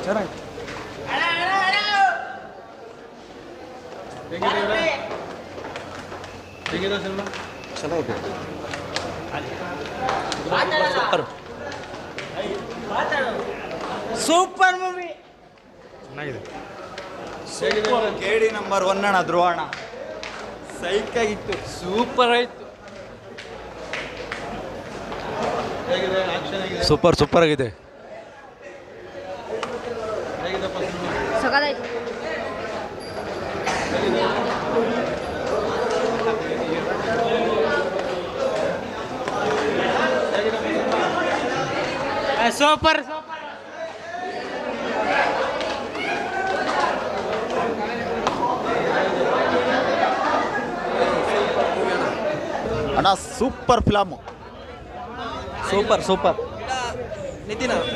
ಚೆನ್ನಾಗಿ ಹೇಗಿದೆ ಸಿನಿಮಾ? ಚೆನ್ನಾಗಿದೆ. Super movie. ಚೆನ್ನಾಗಿದೆ. ಕೇಳಿ ನಂಬರ್ 1 ಅಣ್ಣ ಧ್ರುವಣ ಸೈಕಾಗಿತ್ತು. ಸೂಪರ್ ಆಯ್ತು. ಹೇಗಿದೆ ಆಕ್ಷನ್ ಹೇಗಿದೆ? ಸೂಪರ್ ಆಗಿದೆ. ಹೇಗಿದೆಪ್ಪ ಸಿನಿಮಾ? ಸಕಲಾಯ್ತು. ಸೂಪರ್ ಅಣ್ಣ ಸೂಪರ್ ಫಿಲಮ್. ಸೂಪರ್ ನಿತಿನ